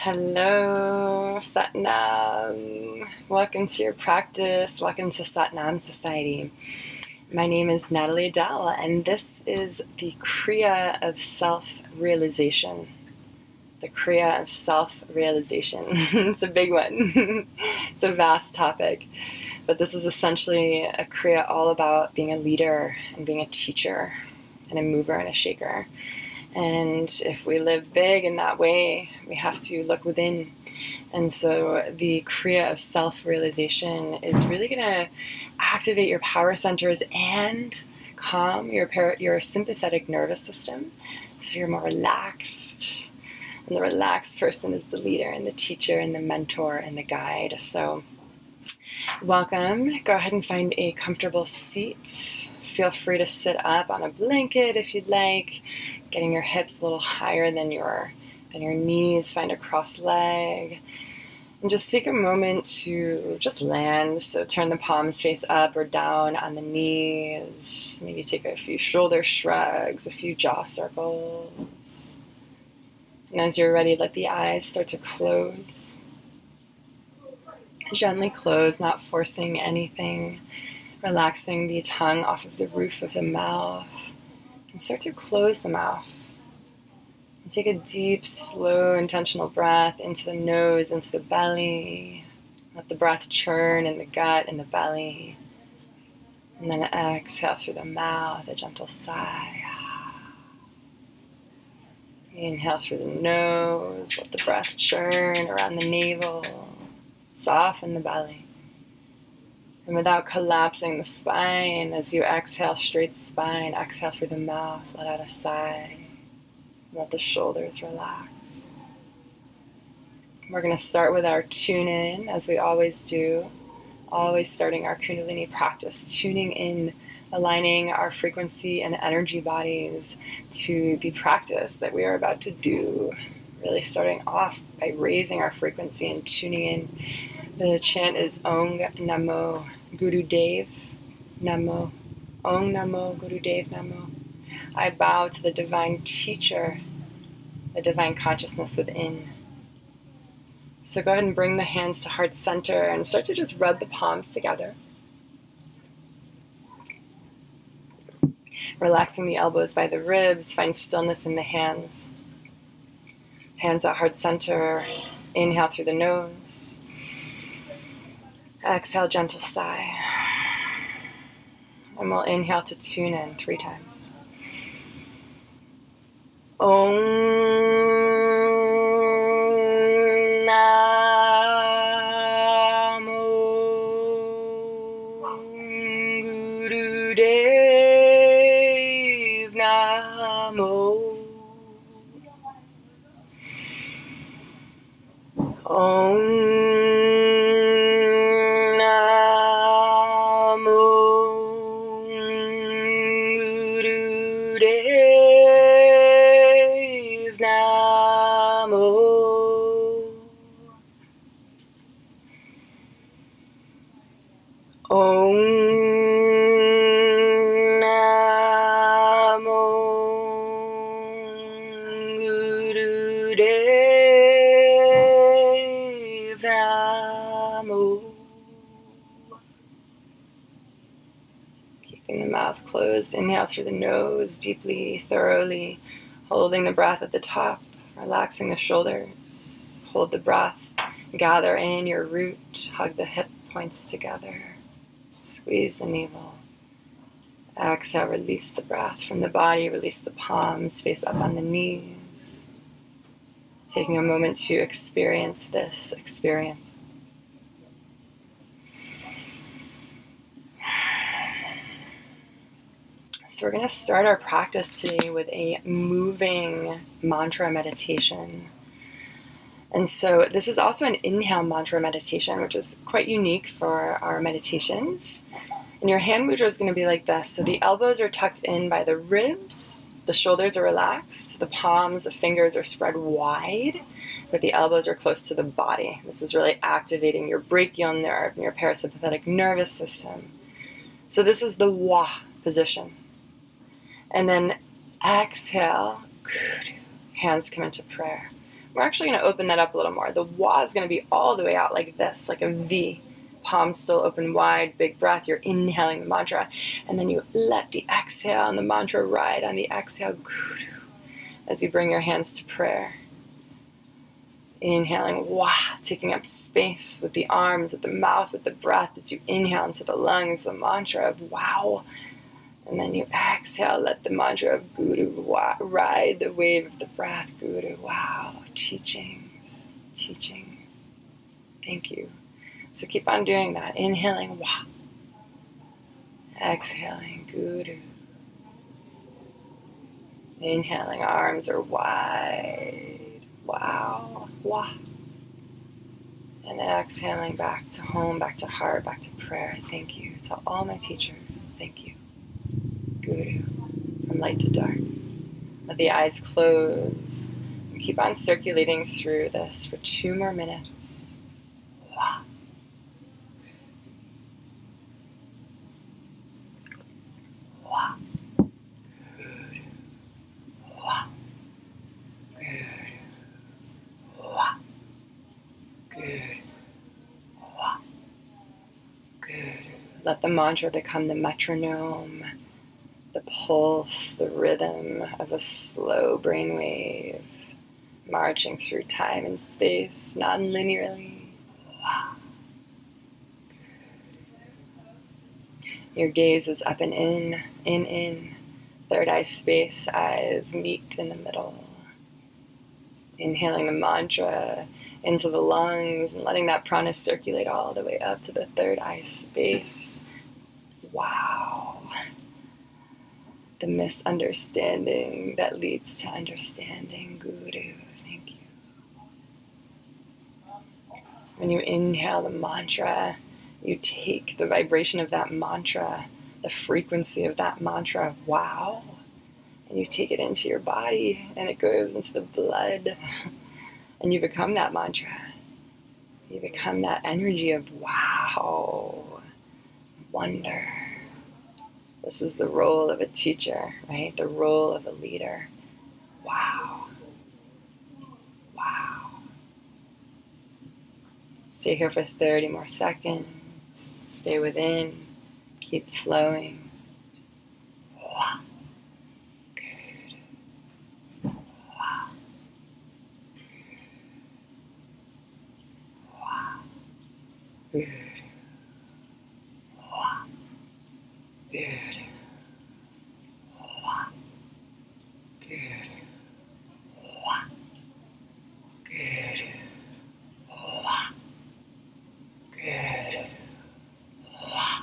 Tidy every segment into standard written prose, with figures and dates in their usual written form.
Hello, Satnam. Welcome to your practice. Welcome to Satnam Society. My name is Natalie Dell, and this is the Kriya of self-realization. The Kriya of self-realization. It's a big one. It's a vast topic. But this is essentially a Kriya all about being a leader and being a teacher and a mover and a shaker. And if we live big in that way, we have to look within. And so the Kriya of self-realization is really going to activate your power centers and calm your sympathetic nervous system, so you're more relaxed. And the relaxed person is the leader and the teacher and the mentor and the guide. So welcome. Go ahead and find a comfortable seat. Feel free to sit up on a blanket if you'd like, getting your hips a little higher than your knees. Find a crossed leg. And just take a moment to just land. So turn the palms face up or down on the knees. Maybe take a few shoulder shrugs, a few jaw circles. And as you're ready, let the eyes start to close. Gently close, not forcing anything. Relaxing the tongue off of the roof of the mouth. And start to close the mouth. And take a deep, slow, intentional breath into the nose, into the belly. Let the breath churn in the gut and the belly. And then exhale through the mouth, a gentle sigh. Inhale through the nose, let the breath churn around the navel. Soften the belly. And without collapsing the spine, as you exhale, straight spine, exhale through the mouth, let out a sigh. Let the shoulders relax. We're going to start with our tune in, as we always do, always starting our Kundalini practice, tuning in, aligning our frequency and energy bodies to the practice that we are about to do. Really starting off by raising our frequency and tuning in. The chant is Ong Namo Guru Dev Namo. Ong Namo Guru Dev Namo. I bow to the divine teacher, the divine consciousness within. So go ahead and bring the hands to heart center and start to just rub the palms together. Relaxing the elbows by the ribs, find stillness in the hands. Hands at heart center. Inhale through the nose. Exhale, gentle sigh. And we'll inhale to tune in 3 times. Om Namo Guru Dev Namo. Om Keeping the mouth closed, inhale through the nose deeply, thoroughly, holding the breath at the top, relaxing the shoulders. Hold the breath, gather in your root, hug the hip points together, squeeze the navel. Exhale, release the breath from the body, release the palms, face up on the knees. Taking a moment to experience this experience. So we're going to start our practice today with a moving mantra meditation. And so this is also an inhale mantra meditation, which is quite unique for our meditations. And your hand mudra is going to be like this. So the elbows are tucked in by the ribs, the shoulders are relaxed, the palms, the fingers are spread wide, but the elbows are close to the body. This is really activating your brachial nerve and your parasympathetic nervous system. So this is the Wa position. And then exhale, hands come into prayer. We're actually going to open that up a little more. The wah is going to be all the way out like this, like a V. Palms still open wide, big breath. You're inhaling the mantra. And then you let the exhale and the mantra ride on the exhale, guru, as you bring your hands to prayer. Inhaling, wah, taking up space with the arms, with the mouth, with the breath as you inhale into the lungs, the mantra of wow. And then you exhale, let the mantra of guru wah, ride the wave of the breath, guru, wow, teachings, teachings. Thank you. So keep on doing that. Inhaling, wah. Exhaling, guru. Inhaling, arms are wide. Wow, wah. And exhaling back to home, back to heart, back to prayer. Thank you to all my teachers. Thank you. Guru, from light to dark. Let the eyes close. And keep on circulating through this for 2 more minutes. Wah. Wah. Guru. Wah. Guru. Wah. Guru. Wah. Guru. Let the mantra become the metronome, the pulse, the rhythm of a slow brainwave, marching through time and space, non-linearly. Wow. Your gaze is up and in. Third eye space, eyes meet in the middle. Inhaling the mantra into the lungs and letting that prana circulate all the way up to the third eye space. Wow. The misunderstanding that leads to understanding, guru. Thank you. When you inhale the mantra, you take the vibration of that mantra, the frequency of that mantra of wow, and you take it into your body and it goes into the blood and you become that mantra. You become that energy of wow, wonder. This is the role of a teacher, right? The role of a leader. Wow. Wow. Stay here for 30 more seconds. Stay within. Keep flowing. Wow. Good. Wow. Wow. Good. Wow. Good. Wow. Good. Wow. Good. Wow. Good. Wow.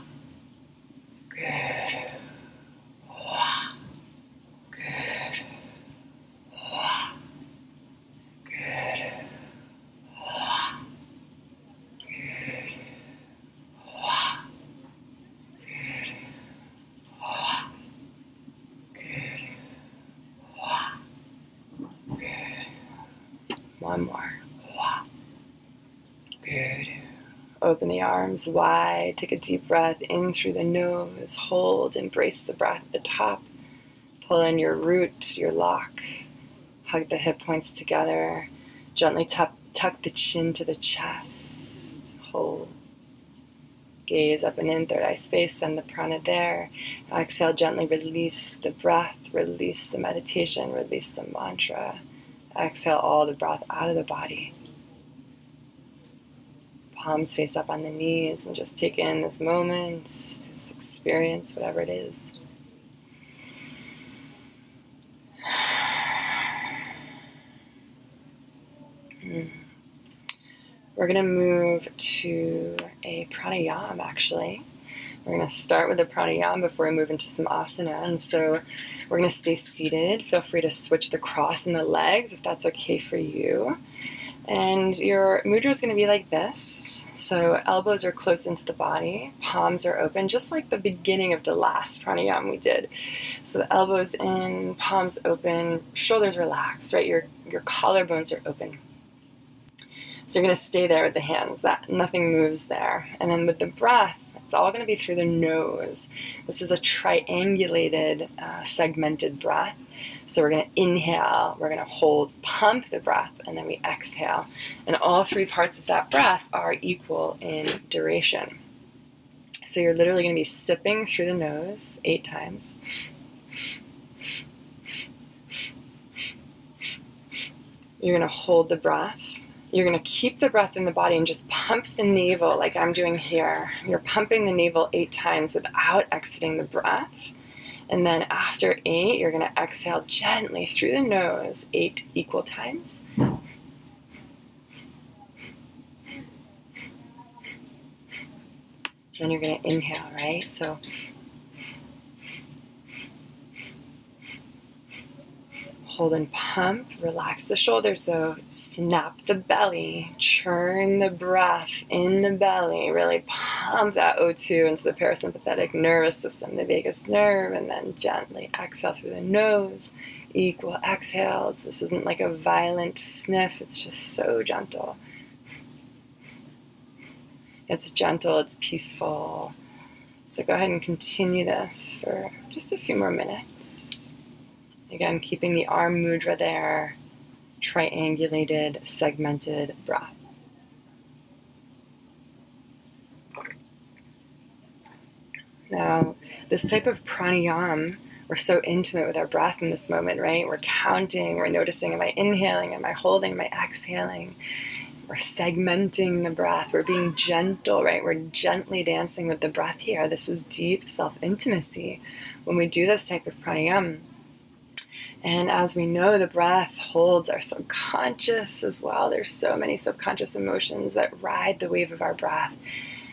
Good. Wow. Good. Wow. Good. Wow. Good. Wow. Good. One more. Good. Open the arms wide. Take a deep breath in through the nose. Hold. Embrace the breath at the top. Pull in your root, your lock. Hug the hip points together. Gently tuck the chin to the chest. Hold. Gaze up and in, third eye space. Send the prana there. Exhale, gently release the breath. Release the meditation. Release the mantra. Exhale all the breath out of the body. Palms face up on the knees and just take in this moment, this experience, whatever it is. We're going to move to a pranayama, actually. We're going to start with a pranayama before we move into some asana. And so we're going to stay seated. Feel free to switch the cross in the legs if that's okay for you. And your mudra is going to be like this. So elbows are close into the body, palms are open, just like the beginning of the last pranayama we did. So the elbows in, palms open, shoulders relaxed, right? Your collarbones are open. So you're going to stay there with the hands, that nothing moves there. And then with the breath, It's all going to be through the nose. This is a triangulated, segmented breath. So we're going to inhale, we're going to hold, pump the breath, and then we exhale. And all three parts of that breath are equal in duration. So you're literally going to be sipping through the nose 8 times. You're going to hold the breath. You're going to keep the breath in the body and just pump the navel like I'm doing here. You're pumping the navel 8 times without exiting the breath. And then after 8, you're going to exhale gently through the nose 8 equal times. Then you're going to inhale, right? So hold and pump, relax the shoulders though, snap the belly, churn the breath in the belly, really pump that O2 into the parasympathetic nervous system, the vagus nerve, and then gently exhale through the nose, equal exhales. This isn't like a violent sniff, it's just so gentle. It's gentle, it's peaceful. So go ahead and continue this for just a few more minutes. Again, keeping the arm mudra there, triangulated, segmented breath. Now, this type of pranayama, we're so intimate with our breath in this moment, right? We're counting, we're noticing, am I inhaling, am I holding, am I exhaling? We're segmenting the breath. We're being gentle, right? We're gently dancing with the breath here. This is deep self-intimacy when we do this type of pranayama. And as we know, the breath holds our subconscious as well. There's so many subconscious emotions that ride the wave of our breath.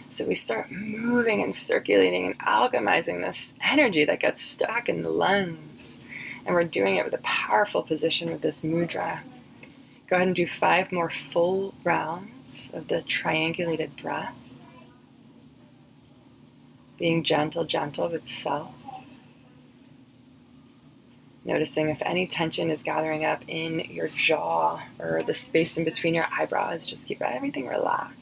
So we start moving and circulating and alchemizing this energy that gets stuck in the lungs. And we're doing it with a powerful position with this mudra. Go ahead and do 5 more full rounds of the triangulated breath. Being gentle, gentle with self. Noticing if any tension is gathering up in your jaw or the space in between your eyebrows. Just keep everything relaxed.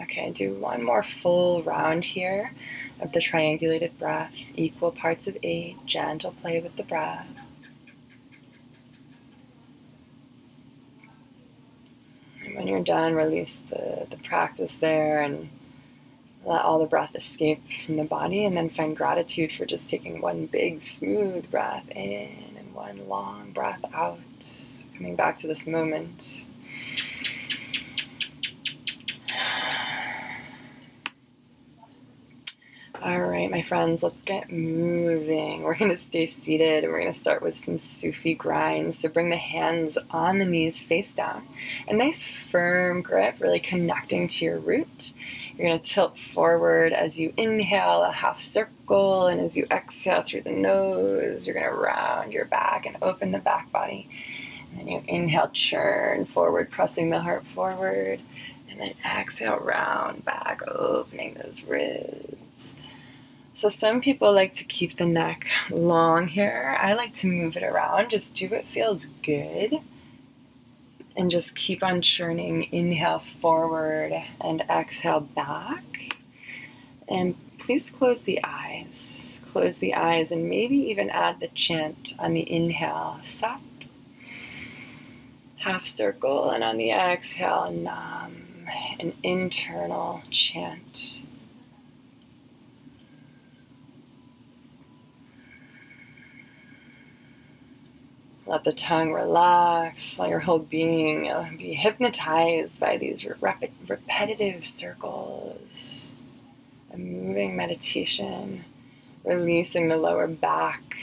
Okay, do 1 more full round here of the triangulated breath, equal parts of 8, gentle play with the breath. And when you're done, release the practice there and let all the breath escape from the body, and then find gratitude for just taking 1 big smooth breath in and 1 long breath out, coming back to this moment. All right, my friends, let's get moving. We're going to stay seated and we're going to start with some Sufi grinds. So bring the hands on the knees face down. A nice firm grip, really connecting to your root. You're going to tilt forward as you inhale, a half circle, and as you exhale through the nose, you're going to round your back and open the back body. And then you inhale, churn forward, pressing the heart forward. And then exhale, round back, opening those ribs. So some people like to keep the neck long here. I like to move it around. Just do what feels good. And just keep on churning. Inhale forward and exhale back. And please close the eyes. Close the eyes and maybe even add the chant on the inhale, Sat. Half circle, and on the exhale, Nam. An internal chant. Let the tongue relax, let your whole being be hypnotized by these repetitive circles. A moving meditation, releasing the lower back.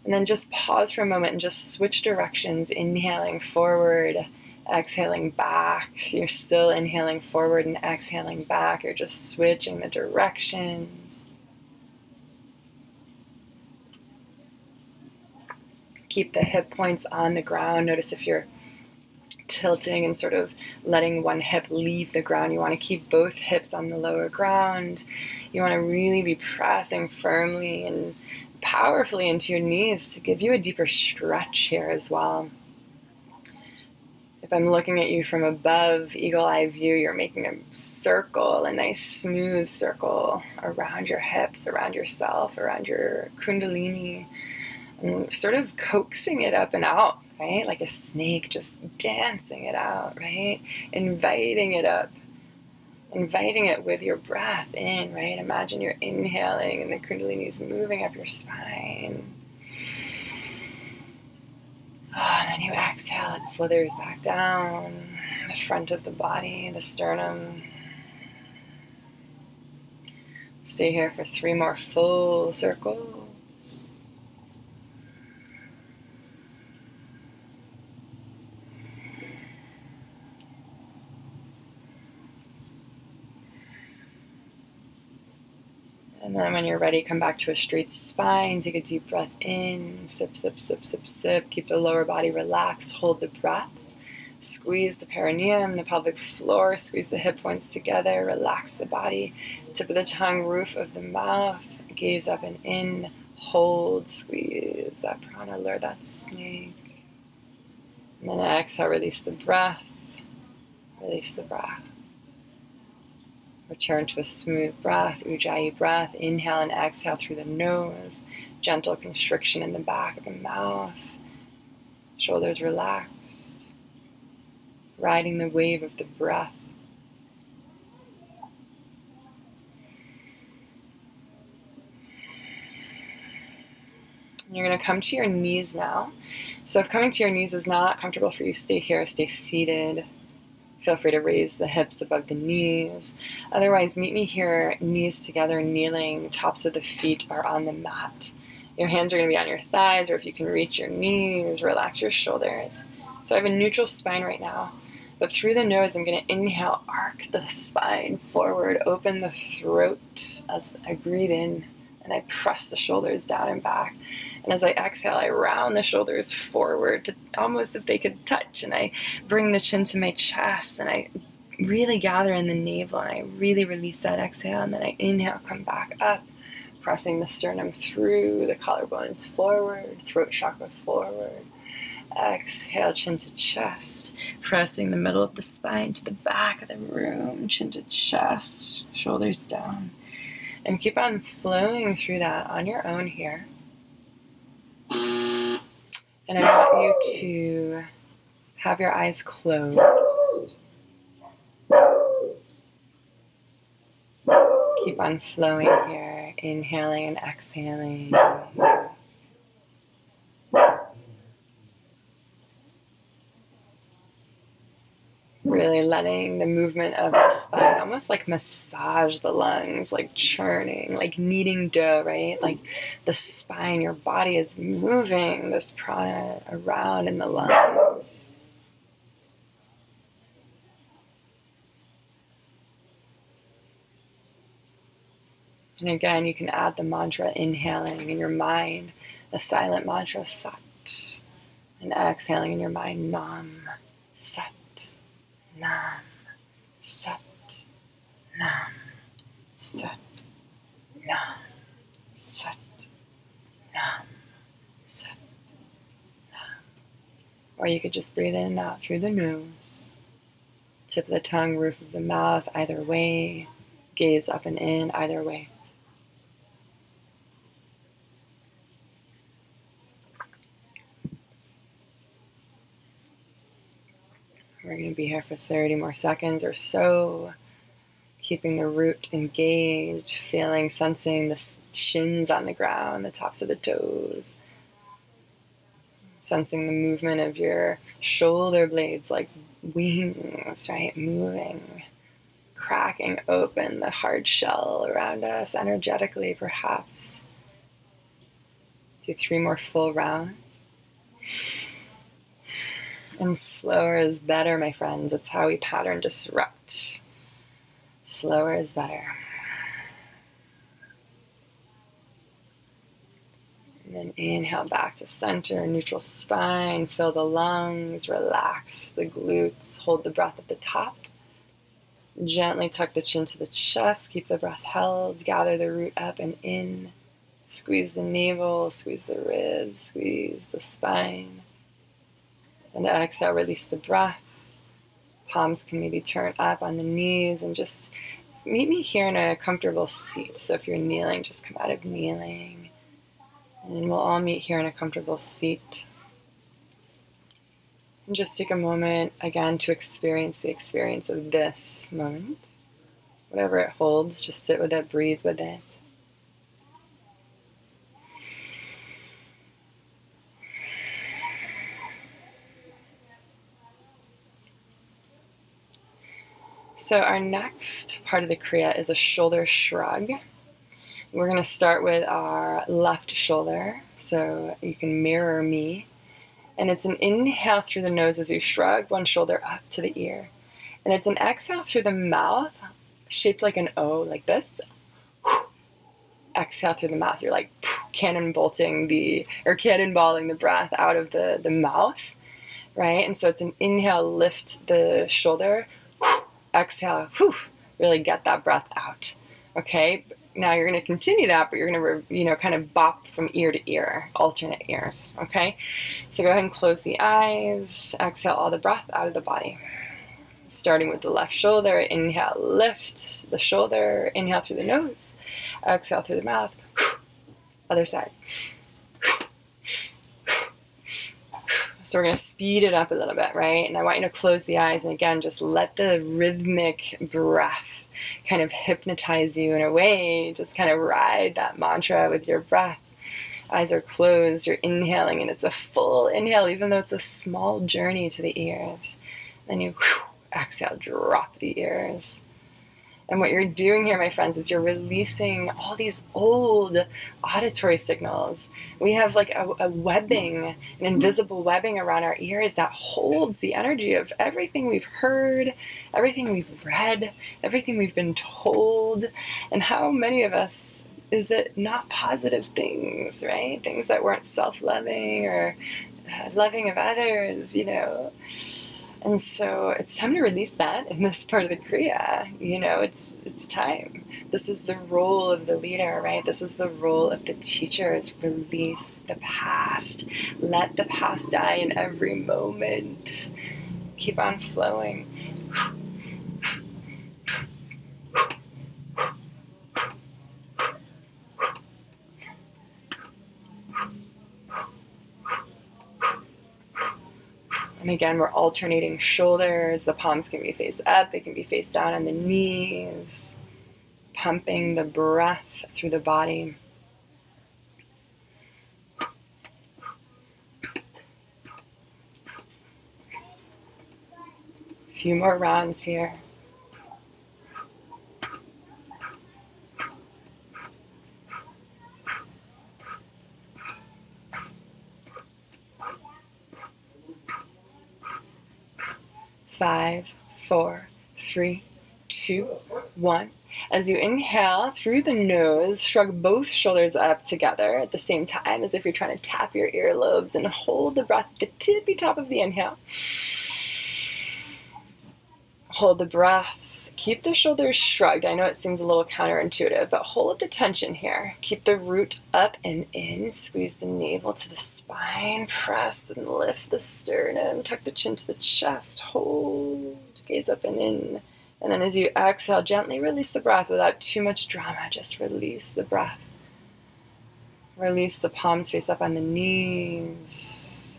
And then just pause for a moment and just switch directions, inhaling forward Exhaling back. You're still inhaling forward and exhaling back. You're just switching the directions. Keep the hip points on the ground. Notice if you're tilting and sort of letting one hip leave the ground. You want to keep both hips on the lower ground. You want to really be pressing firmly and powerfully into your knees to give you a deeper stretch here as well. If I'm looking at you from above, eagle eye view, you're making a circle, a nice smooth circle around your hips, around yourself, around your Kundalini, and sort of coaxing it up and out, right? Like a snake, just dancing it out, right? Inviting it up, inviting it with your breath in, right? Imagine you're inhaling and the Kundalini is moving up your spine. Oh, and then you exhale, it slithers back down the front of the body, the sternum. Stay here for 3 more full circles. And then when you're ready, come back to a straight spine. Take a deep breath in. Sip, sip, sip, sip, sip. Keep the lower body relaxed. Hold the breath. Squeeze the perineum, the pelvic floor. Squeeze the hip points together. Relax the body. Tip of the tongue, roof of the mouth. Gaze up and in. Hold, squeeze that prana, lure that snake. And then exhale, release the breath. Release the breath. Return to a smooth breath, Ujjayi breath. Inhale and exhale through the nose. Gentle constriction in the back of the mouth. Shoulders relaxed. Riding the wave of the breath. You're going to come to your knees now. So if coming to your knees is not comfortable for you, stay here, stay seated. Feel free to raise the hips above the knees. Otherwise, meet me here, knees together, kneeling. Tops of the feet are on the mat. Your hands are going to be on your thighs, or if you can reach your knees, relax your shoulders. So I have a neutral spine right now. But through the nose, I'm going to inhale, arc the spine forward, open the throat as I breathe in, and I press the shoulders down and back. And as I exhale, I round the shoulders forward to almost if they could touch, and I bring the chin to my chest, and I really gather in the navel, and I really release that exhale, and then I inhale, come back up, pressing the sternum through, the collarbones forward, throat chakra forward. Exhale, chin to chest, pressing the middle of the spine to the back of the room, chin to chest, shoulders down. And keep on flowing through that on your own here. And I want you to have your eyes closed. Keep on flowing here, inhaling and exhaling. Really letting the movement of the spine almost like massage the lungs, like churning, like kneading dough, right? Like the spine, your body is moving this prana around in the lungs. And again, you can add the mantra inhaling in your mind, a silent mantra, Sat, and exhaling in your mind, Nam, Sat. Nam, Sat, Nam, Sat, Nam, Sat, Nam, Sat, Nam. Or you could just breathe in and out through the nose, tip of the tongue, roof of the mouth, either way, gaze up and in, either way. We're going to be here for 30 more seconds or so, keeping the root engaged, feeling, sensing the shins on the ground, the tops of the toes, sensing the movement of your shoulder blades like wings, right? Moving, cracking open the hard shell around us energetically, perhaps. Do 3 more full rounds. And slower is better, my friends. It's how we pattern disrupt. Slower is better. And then inhale back to center, neutral spine. Fill the lungs, relax the glutes. Hold the breath at the top. Gently tuck the chin to the chest. Keep the breath held. Gather the root up and in. Squeeze the navel, squeeze the ribs, squeeze the spine. And exhale, release the breath. Palms can maybe turn up on the knees, and just meet me here in a comfortable seat. So if you're kneeling, just come out of kneeling. And we'll all meet here in a comfortable seat. And just take a moment again to experience the experience of this moment. Whatever it holds, just sit with it, breathe with it. So our next part of the Kriya is a shoulder shrug. We're going to start with our left shoulder, so you can mirror me. And it's an inhale through the nose as you shrug one shoulder up to the ear. And it's an exhale through the mouth, shaped like an O, like this. Exhale through the mouth. You're like cannonballing the breath out of the mouth, right? And so it's an inhale, lift the shoulder. Exhale, really get that breath out. Okay, now you're going to continue that, but you're going to, kind of bop from ear to ear, alternate ears. Okay, so go ahead and close the eyes. Exhale all the breath out of the body. Starting with the left shoulder, inhale, lift the shoulder. Inhale through the nose. Exhale through the mouth. Other side. So we're going to speed it up a little bit, right? And I want you to close the eyes and again, just let the rhythmic breath kind of hypnotize you in a way. Just kind of ride that mantra with your breath. Eyes are closed, you're inhaling, and it's a full inhale, even though it's a small journey to the ears. Then you exhale, drop the ears. And what you're doing here, my friends, is you're releasing all these old auditory signals. We have like a webbing, an invisible webbing around our ears that holds the energy of everything we've heard, everything we've read, everything we've been told. And how many of us is it not positive things, right? Things that weren't self-loving or loving of others, And so it's time to release that in this part of the Kriya. It's time. This is the role of the leader, right? This is the role of the teacher, is release the past. Let the past die in every moment. Keep on flowing. And again, we're alternating shoulders. The palms can be face up. They can be face down on the knees. Pumping the breath through the body. A few more rounds here. Five, 4, 3, 2, 1. As you inhale through the nose, shrug both shoulders up together at the same time as if you're trying to tap your earlobes, and hold the breath at the tippy top of the inhale. Hold the breath. Keep the shoulders shrugged. I know it seems a little counterintuitive, but hold the tension here. Keep the root up and in. Squeeze the navel to the spine. Press and lift the sternum. Tuck the chin to the chest. Hold. Gaze up and in. And then as you exhale, gently release the breath without too much drama. Just release the breath. Release the palms face up on the knees.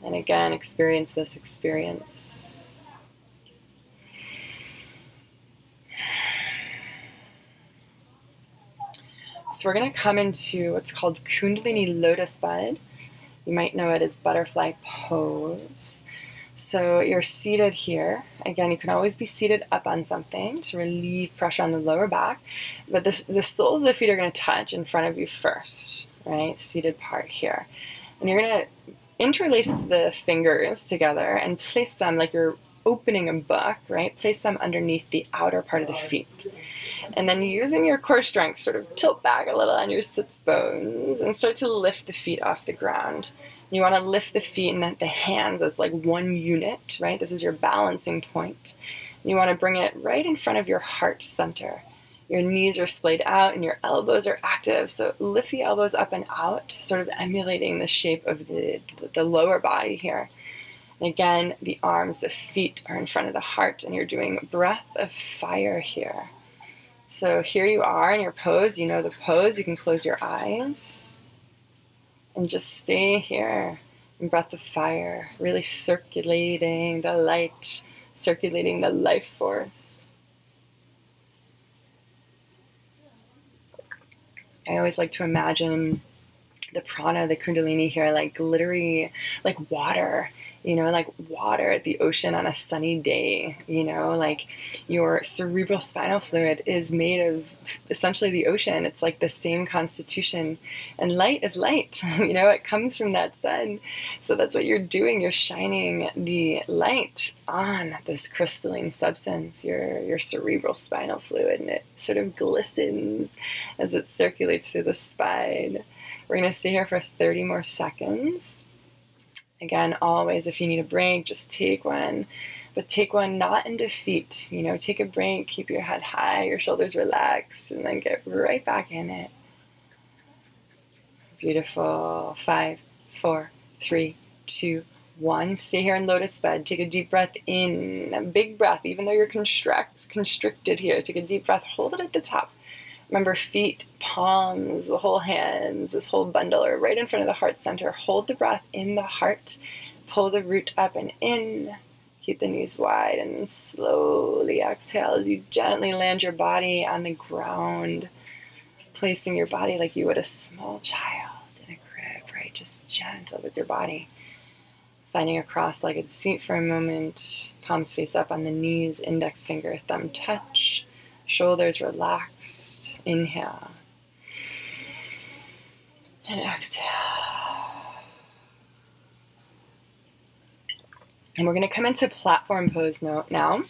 And again, experience this experience. So we're going to come into what's called Kundalini Lotus Bud. You might know it as butterfly pose. So you're seated here. Again, you can always be seated up on something to relieve pressure on the lower back. But the soles of the feet are going to touch in front of you first, right? Seated part here. And you're going to interlace the fingers together and place them like you're opening a book, right? Place them underneath the outer part of the feet. And then using your core strength, sort of tilt back a little on your sits bones and start to lift the feet off the ground. You want to lift the feet and the hands as like one unit, right? This is your balancing point. You want to bring it right in front of your heart center. Your knees are splayed out and your elbows are active. So lift the elbows up and out, sort of emulating the shape of the lower body here. And again, the arms, the feet are in front of the heart, and you're doing breath of fire here. So here you are in your pose. You know the pose. You can close your eyes and just stay here in breath of fire, really circulating the light, circulating the life force. I always like to imagine the prana, the kundalini here, like glittery, like water, you know, like water at the ocean on a sunny day, you know, like your cerebral spinal fluid is made of essentially the ocean. It's like the same constitution, and light is light, you know, it comes from that sun. So that's what you're doing. You're shining the light on this crystalline substance, your cerebral spinal fluid, and it sort of glistens as it circulates through the spine. We're going to stay here for 30 more seconds. Again, always, if you need a break, just take one. But take one not in defeat. You know, take a break, keep your head high, your shoulders relaxed, and then get right back in it. Beautiful. 5, 4, 3, 2, 1. Stay here in lotus bed. Take a deep breath in. A big breath, even though you're constricted here. Take a deep breath. Hold it at the top. Remember, feet, palms, the whole hands, this whole bundle are right in front of the heart center. Hold the breath in the heart. Pull the root up and in. Keep the knees wide and then slowly exhale as you gently land your body on the ground, placing your body like you would a small child in a crib, right? Just gentle with your body. Finding a cross-legged seat for a moment. Palms face up on the knees, index finger, thumb touch. Shoulders relaxed. Inhale and exhale. And we're going to come into platform pose now.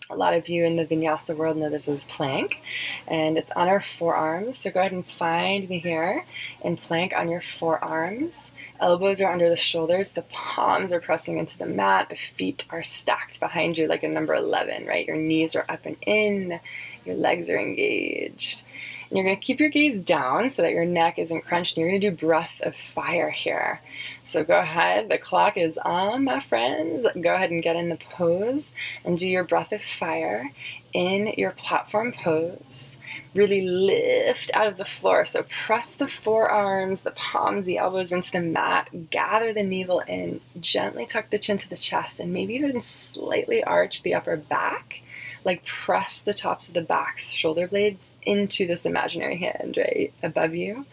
A lot of you in the vinyasa world know this as plank, and it's on our forearms. So go ahead and find me here in plank on your forearms. Elbows are under the shoulders. The palms are pressing into the mat. The feet are stacked behind you like a number 11, right? Your knees are up and in. Your legs are engaged. And you're going to keep your gaze down so that your neck isn't crunched. And you're going to do breath of fire here. So go ahead. The clock is on, my friends. Go ahead and get in the pose and do your breath of fire in your platform pose. Really lift out of the floor. So press the forearms, the palms, the elbows into the mat. Gather the navel in. Gently tuck the chin to the chest and maybe even slightly arch the upper back. Like press the tops of the back's shoulder blades into this imaginary hand right above you.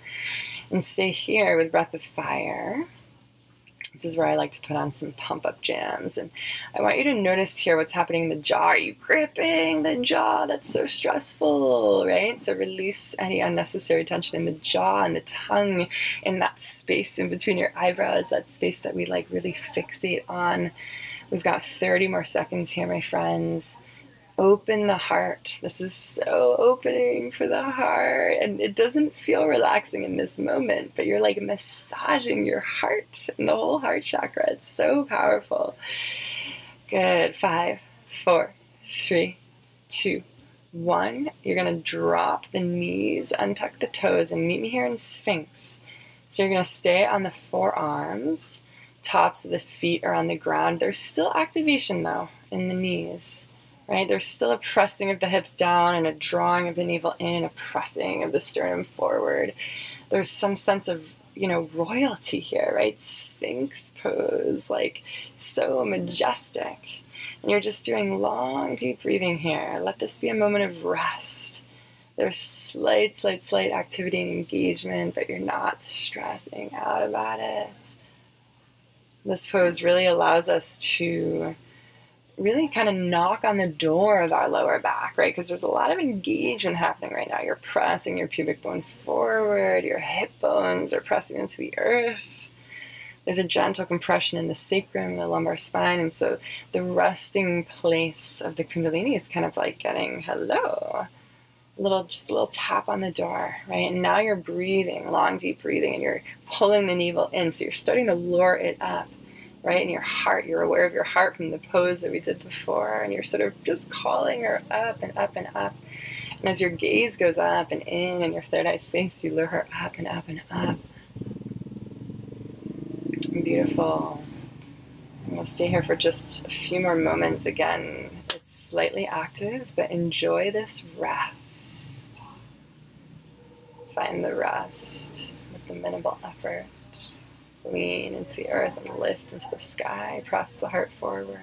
And stay here with breath of fire. This is where I like to put on some pump-up jams. And I want you to notice here what's happening in the jaw. Are you gripping the jaw? That's so stressful, right? So release any unnecessary tension in the jaw and the tongue, in that space in between your eyebrows, that space that we like really fixate on. We've got 30 more seconds here, my friends. Open the heart. This is so opening for the heart. And it doesn't feel relaxing in this moment, but you're like massaging your heart and the whole heart chakra. It's so powerful. Good. 5, 4, 3, 2, 1. You're going to drop the knees, untuck the toes, and meet me here in Sphinx. So you're going to stay on the forearms. Tops of the feet are on the ground. There's still activation, though, in the knees. Right? There's still a pressing of the hips down and a drawing of the navel in and a pressing of the sternum forward. There's some sense of, you know, royalty here, right? Sphinx pose, like so majestic. And you're just doing long, deep breathing here. Let this be a moment of rest. There's slight activity and engagement, but you're not stressing out about it. This pose really allows us to really kind of knock on the door of our lower back, right? Because there's a lot of engagement happening right now. You're pressing your pubic bone forward, your hip bones are pressing into the earth. There's a gentle compression in the sacrum, the lumbar spine, and so the resting place of the Kundalini is kind of like getting, hello, just a little tap on the door, right? And now you're breathing, long, deep breathing, and you're pulling the navel in, so you're starting to lure it up, right? In your heart, you're aware of your heart from the pose that we did before, and you're sort of just calling her up and up and up. And as your gaze goes up and in your third eye space, you lure her up and up and up. Beautiful. And we'll stay here for just a few more moments. Again, it's slightly active, but enjoy this rest. Find the rest with the minimal effort. Lean into the earth and lift into the sky. Press the heart forward.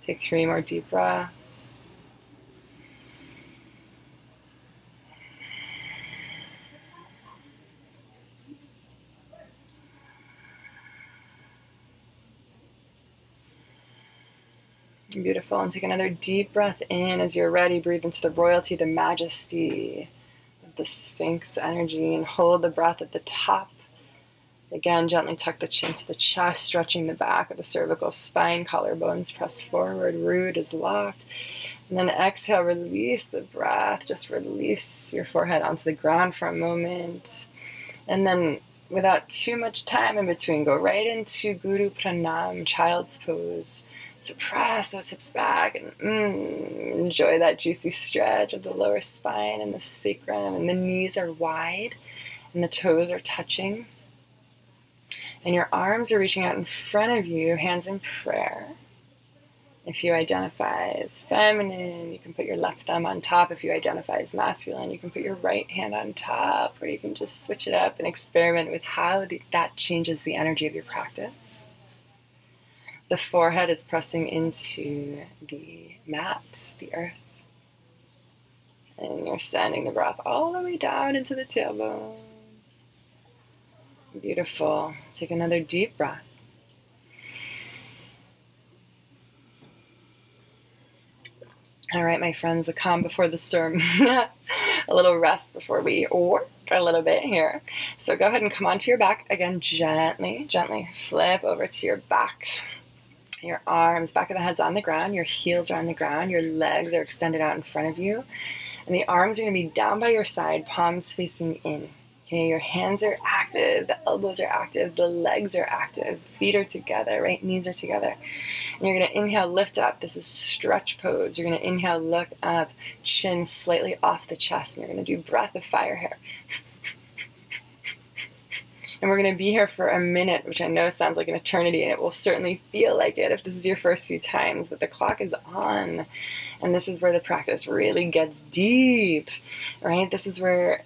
Take 3 more deep breaths. Beautiful. And take another deep breath in. As you're ready, breathe into the royalty, the majesty of the Sphinx energy, and hold the breath at the top. Again, gently tuck the chin to the chest, stretching the back of the cervical spine, collarbones press forward, root is locked. And then exhale, release the breath. Just release your forehead onto the ground for a moment. And then, without too much time in between, go right into Guru Pranam, child's pose. So press those hips back and enjoy that juicy stretch of the lower spine and the sacrum, and the knees are wide and the toes are touching. And your arms are reaching out in front of you, hands in prayer. If you identify as feminine, you can put your left thumb on top. If you identify as masculine, you can put your right hand on top, or you can just switch it up and experiment with how that changes the energy of your practice. The forehead is pressing into the mat, the earth. And you're sending the breath all the way down into the tailbone. Beautiful. Take another deep breath. All right, my friends, the calm before the storm. A little rest before we work a little bit here. So go ahead and come onto your back. Again, gently, gently flip over to your back. Your arms, back of the head's on the ground. Your heels are on the ground. Your legs are extended out in front of you. And the arms are going to be down by your side, palms facing in. Okay, your hands are active, the elbows are active, the legs are active, feet are together, right? Knees are together. And you're going to inhale, lift up. This is stretch pose. You're going to inhale, look up, chin slightly off the chest. And you're going to do breath of fire here. And we're going to be here for a minute, which I know sounds like an eternity, and it will certainly feel like it if this is your first few times, but the clock is on. And this is where the practice really gets deep, right? This is where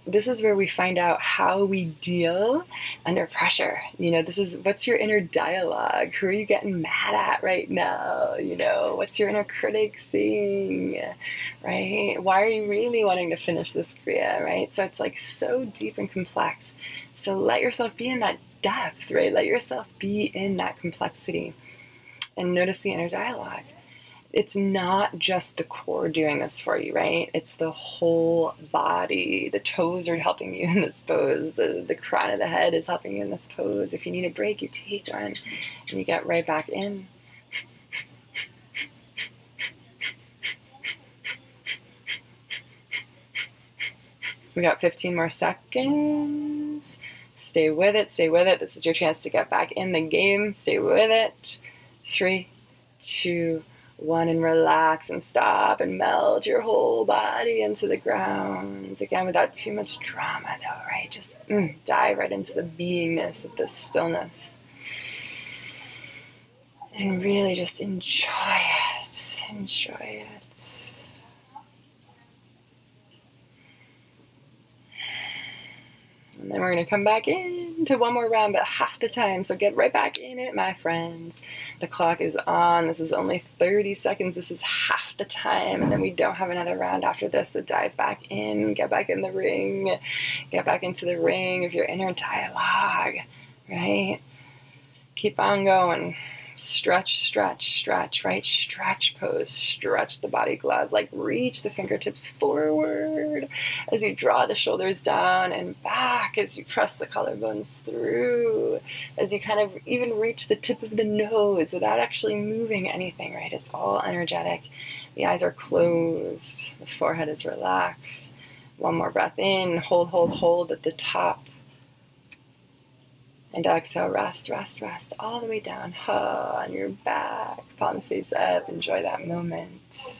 we find out how we deal under pressure. You know, this is, what's your inner dialogue? Who are you getting mad at right now? You know, what's your inner critic saying, right? Why are you really wanting to finish this Kriya, right? So it's like so deep and complex. So let yourself be in that depth, right? Let yourself be in that complexity and notice the inner dialogue. It's not just the core doing this for you, right? It's the whole body. The toes are helping you in this pose. The crown of the head is helping you in this pose. If you need a break, you take one and you get right back in. We got 15 more seconds. Stay with it, stay with it. This is your chance to get back in the game. Stay with it. 3, 2, 1, and relax and stop and melt your whole body into the ground. Again, without too much drama though, right? Just dive right into the beingness of this stillness. And really just enjoy it. Enjoy it. And then we're going to come back into one more round, but half the time. So get right back in it, my friends. The clock is on. This is only 30 seconds. This is half the time. And then we don't have another round after this. So dive back in, get back in the ring, get back into the ring of your inner dialogue, right? Keep on going. Stretch, stretch, stretch, right? Stretch pose, stretch the body glove, like reach the fingertips forward as you draw the shoulders down and back as you press the collarbones through, as you kind of even reach the tip of the nose without actually moving anything, right? It's all energetic. The eyes are closed, the forehead is relaxed. One more breath in, hold, hold, hold at the top. And exhale, rest, rest, rest, all the way down, on your back, palms face up, enjoy that moment.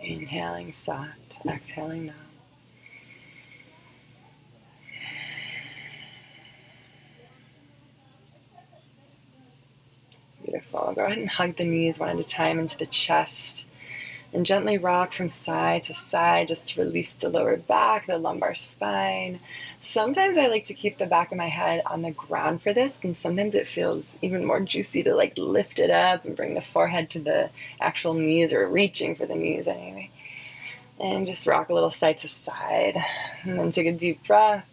Inhaling soft, exhaling numb. Beautiful. Go ahead and hug the knees one at a time into the chest. And gently rock from side to side just to release the lower back, the lumbar spine. Sometimes I like to keep the back of my head on the ground for this, and sometimes it feels even more juicy to like lift it up and bring the forehead to the actual knees, or reaching for the knees anyway. And just rock a little side to side. And then take a deep breath.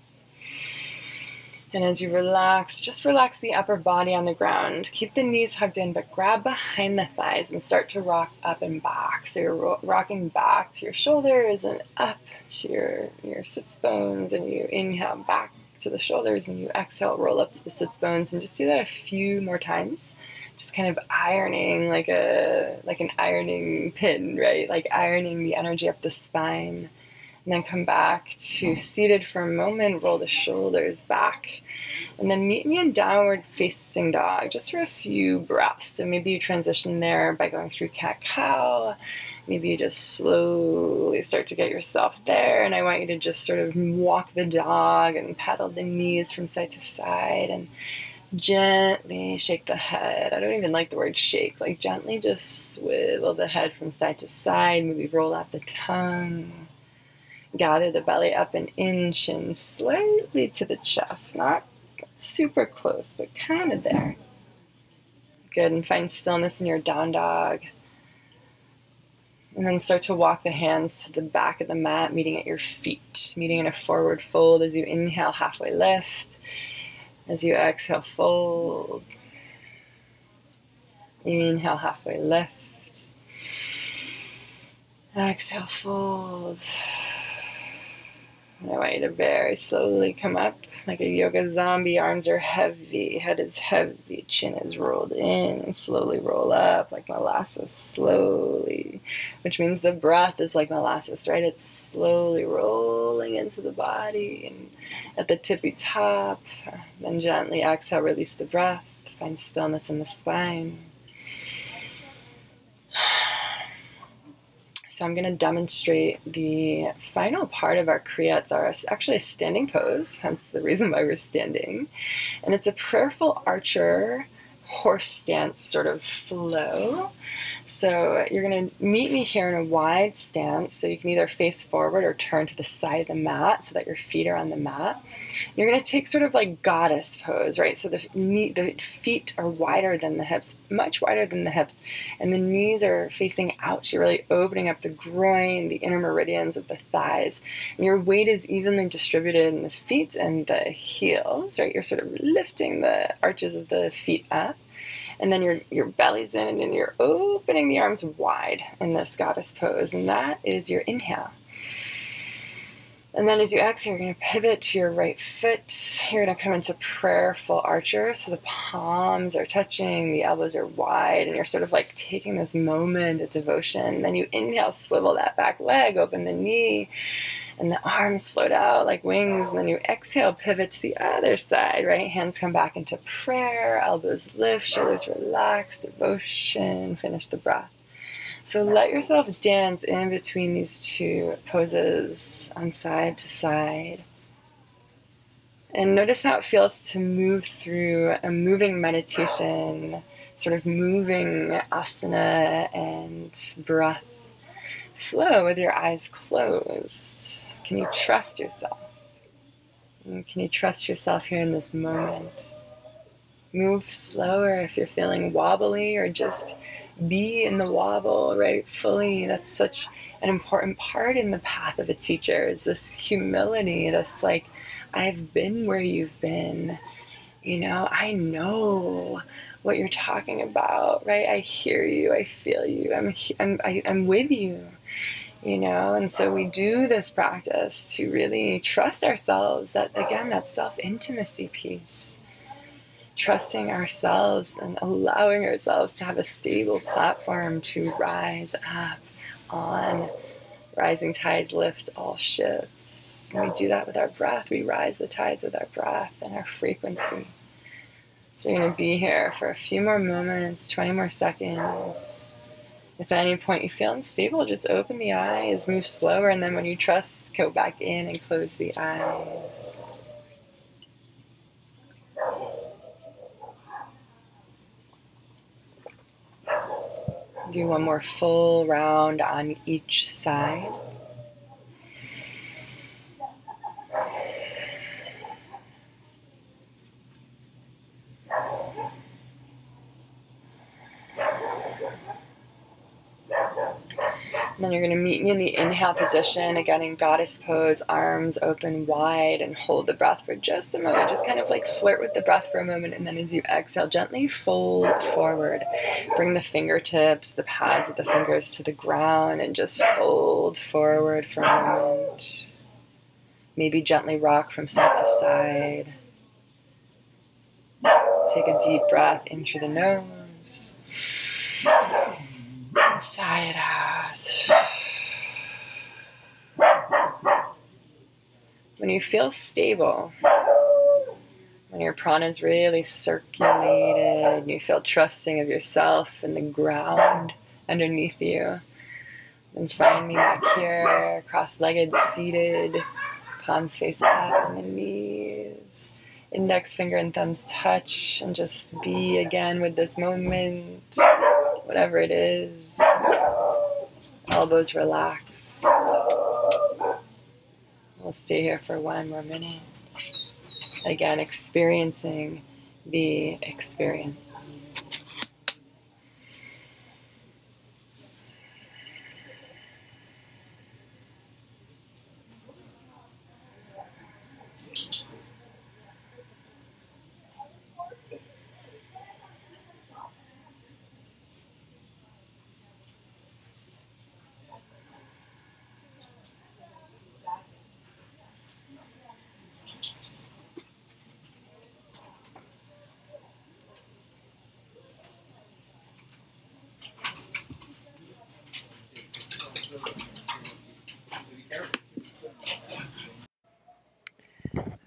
And as you relax, just relax the upper body on the ground. Keep the knees hugged in, but grab behind the thighs and start to rock up and back. So you're rocking back to your shoulders and up to your sits bones. And you inhale back to the shoulders and you exhale, roll up to the sits bones. And just do that a few more times. Just kind of ironing like an ironing pin, right? Like ironing the energy up the spine. And then come back to seated for a moment, roll the shoulders back. And then meet me in downward facing dog, just for a few breaths. So maybe you transition there by going through cat-cow. Maybe you just slowly start to get yourself there. And I want you to just sort of walk the dog and pedal the knees from side to side and gently shake the head. I don't even like the word shake. Like gently just swivel the head from side to side. Maybe roll out the tongue. Gather the belly up an inch and slightly to the chest. Not super close, but kind of there. Good, and find stillness in your down dog. And then start to walk the hands to the back of the mat, meeting at your feet. Meeting in a forward fold as you inhale, halfway lift. As you exhale, fold. Inhale, halfway lift. Exhale, fold. And I want you to very slowly come up like a yoga zombie. Arms are heavy, head is heavy, chin is rolled in, and slowly roll up like molasses, slowly. Which means the breath is like molasses, right? It's slowly rolling into the body and at the tippy top. Then gently exhale, release the breath, find stillness in the spine. So I'm going to demonstrate the final part of our Kriya. It's actually a standing pose, hence the reason why we're standing. And it's a prayerful archer horse stance sort of flow. So you're going to meet me here in a wide stance. So you can either face forward or turn to the side of the mat so that your feet are on the mat. You're going to take sort of like goddess pose, right? So the feet are wider than the hips, much wider than the hips, and the knees are facing out. You're really opening up the groin, the inner meridians of the thighs. And your weight is evenly distributed in the feet and the heels, right? You're sort of lifting the arches of the feet up. And then your belly's in and you're opening the arms wide in this goddess pose. And that is your inhale. And then as you exhale, you're going to pivot to your right foot. You're going to come into prayerful archer. So the palms are touching, the elbows are wide, and you're sort of like taking this moment of devotion. Then you inhale, swivel that back leg, open the knee, and the arms float out like wings. And then you exhale, pivot to the other side. Right hands come back into prayer, elbows lift, shoulders relax, devotion, finish the breath. So let yourself dance in between these two poses on side to side. And notice how it feels to move through a moving meditation, sort of moving asana and breath flow with your eyes closed. Can you trust yourself? And can you trust yourself here in this moment? Move slower if you're feeling wobbly, or just be in the wobble, right? Fully. That's such an important part in the path of a teacher, is this humility, this like, I've been where you've been, you know, I know what you're talking about, right? I hear you, I feel you, I'm with you, you know. And so we do this practice to really trust ourselves, that again, that self-intimacy piece, trusting ourselves and allowing ourselves to have a stable platform to rise up on. Rising tides lift all ships. And we do that with our breath. We rise the tides with our breath and our frequency. So you're going to be here for a few more moments, 20 more seconds. If at any point you feel unstable, just open the eyes, move slower, and then when you trust, go back in and close the eyes. Do one more full round on each side. And then you're going to meet me in the inhale position, again in goddess pose, arms open wide, and hold the breath for just a moment. Just kind of like flirt with the breath for a moment, and then as you exhale, gently fold forward. Bring the fingertips, the pads of the fingers to the ground, and just fold forward for a moment. Maybe gently rock from side to side. Take a deep breath in through the nose. Sigh it out. When you feel stable, when your prana is really circulated, you feel trusting of yourself and the ground underneath you, then find me back here, cross-legged, seated, palms face up on the knees, index finger and thumbs touch, and just be again with this moment, whatever it is. Elbows relaxed. We'll stay here for one more minute. Again, experiencing the experience.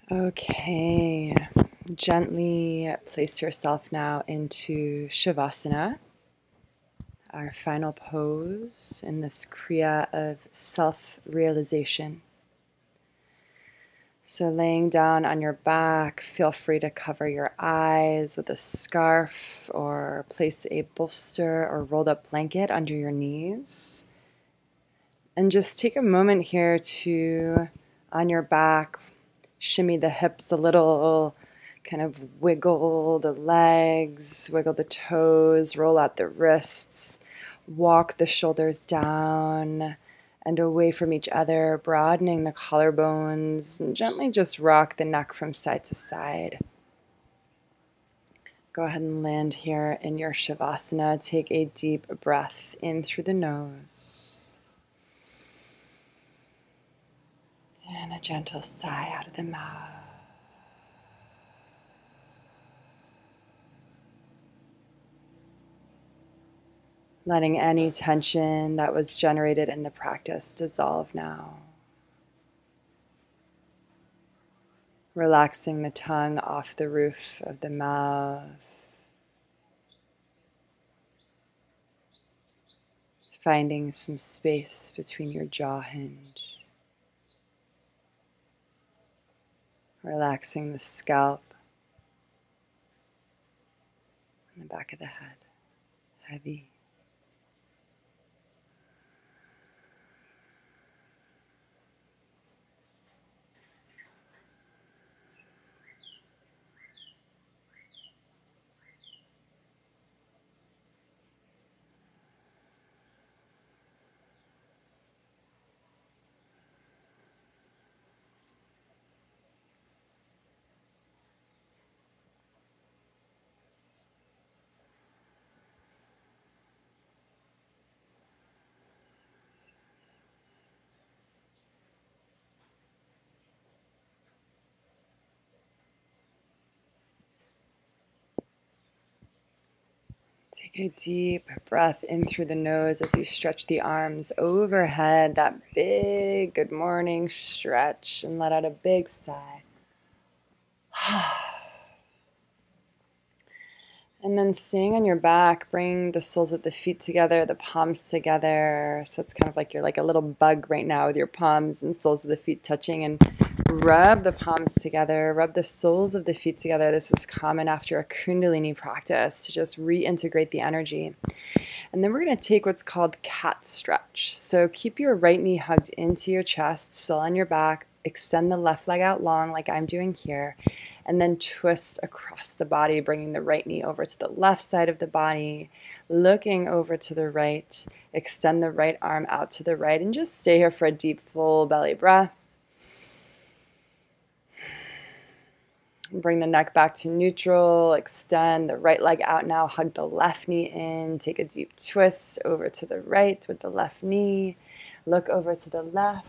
Okay, gently place yourself now into Shavasana, our final pose in this Kriya of self-realization. So laying down on your back, feel free to cover your eyes with a scarf or place a bolster or rolled up blanket under your knees. And just take a moment here to, on your back, shimmy the hips a little, kind of wiggle the legs, wiggle the toes, roll out the wrists, walk the shoulders down and away from each other, broadening the collarbones, and gently just rock the neck from side to side. Go ahead and land here in your Shavasana. Take a deep breath in through the nose. And a gentle sigh out of the mouth. Letting any tension that was generated in the practice dissolve now. Relaxing the tongue off the roof of the mouth. Finding some space between your jaw hinge. Relaxing the scalp and the back of the head. Heavy. Take a deep breath in through the nose as you stretch the arms overhead, that big good morning stretch, and let out a big sigh. And then staying on your back, bring the soles of the feet together, the palms together. So it's kind of like you're like a little bug right now with your palms and soles of the feet touching, and rub the palms together, rub the soles of the feet together. This is common after a Kundalini practice to just reintegrate the energy. And then we're going to take what's called cat stretch. So keep your right knee hugged into your chest, still on your back. Extend the left leg out long like I'm doing here. And then twist across the body, bringing the right knee over to the left side of the body, looking over to the right. Extend the right arm out to the right and just stay here for a deep, full belly breath. Bring the neck back to neutral. Extend the right leg out now. Hug the left knee in. Take a deep twist over to the right with the left knee. Look over to the left.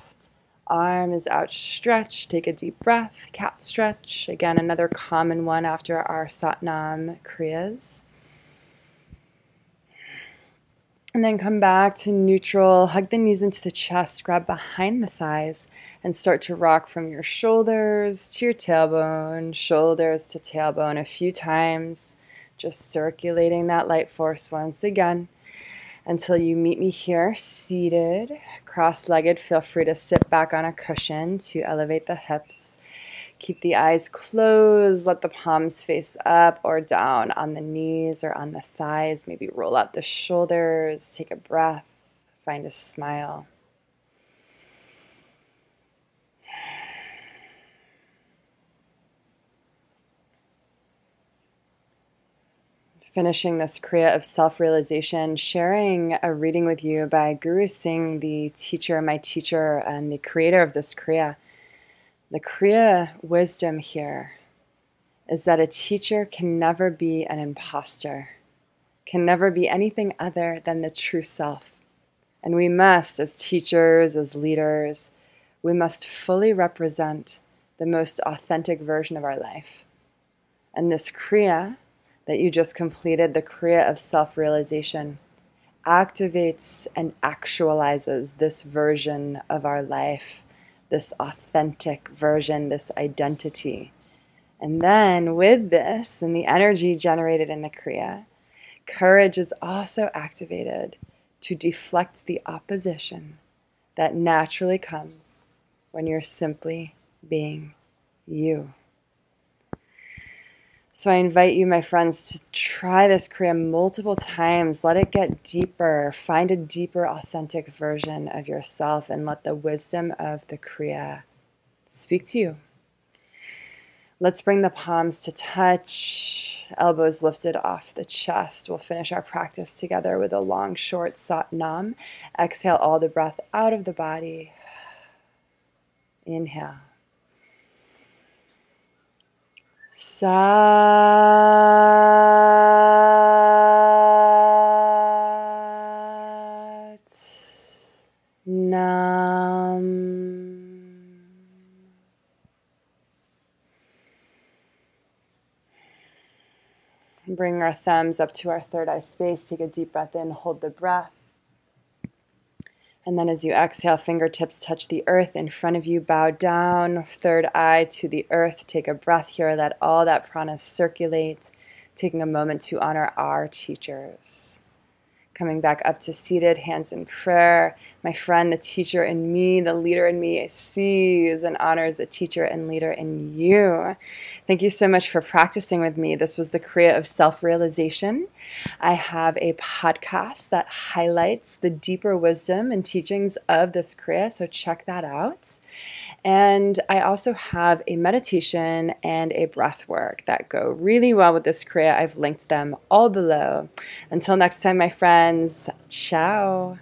Arm is outstretched. Take a deep breath. Cat stretch. Again, another common one after our Satnam Kriyas. And then come back to neutral. Hug the knees into the chest. Grab behind the thighs and start to rock from your shoulders to your tailbone, shoulders to tailbone a few times. Just circulating that light force once again until you meet me here, seated, cross-legged. Feel free to sit back on a cushion to elevate the hips. Keep the eyes closed. Let the palms face up or down on the knees or on the thighs. Maybe roll out the shoulders. Take a breath. Find a smile. Finishing this Kriya of self-realization, sharing a reading with you by Guru Singh, the teacher, my teacher, and the creator of this Kriya. The Kriya wisdom here is that a teacher can never be an imposter, can never be anything other than the true self. And we must, as teachers, as leaders, we must fully represent the most authentic version of our life. And this Kriya that you just completed, the Kriya of self-realization, activates and actualizes this version of our life, this authentic version, this identity. And then with this and the energy generated in the Kriya, courage is also activated to deflect the opposition that naturally comes when you're simply being you. So I invite you, my friends, to try this Kriya multiple times. Let it get deeper. Find a deeper, authentic version of yourself and let the wisdom of the Kriya speak to you. Let's bring the palms to touch, elbows lifted off the chest. We'll finish our practice together with a long, short Satnam. Exhale all the breath out of the body. Inhale. Sat Nam. Bring our thumbs up to our third eye space. Take a deep breath in, hold the breath. And then as you exhale, fingertips touch the earth in front of you. Bow down, third eye to the earth. Take a breath here. Let all that prana circulate. Taking a moment to honor our teachers. Coming back up to seated, hands in prayer. My friend, the teacher in me, the leader in me, sees and honors the teacher and leader in you. Thank you so much for practicing with me. This was the Kriya of self-realization. I have a podcast that highlights the deeper wisdom and teachings of this Kriya, so check that out. And I also have a meditation and a breath work that go really well with this Kriya. I've linked them all below. Until next time, my friends, ciao.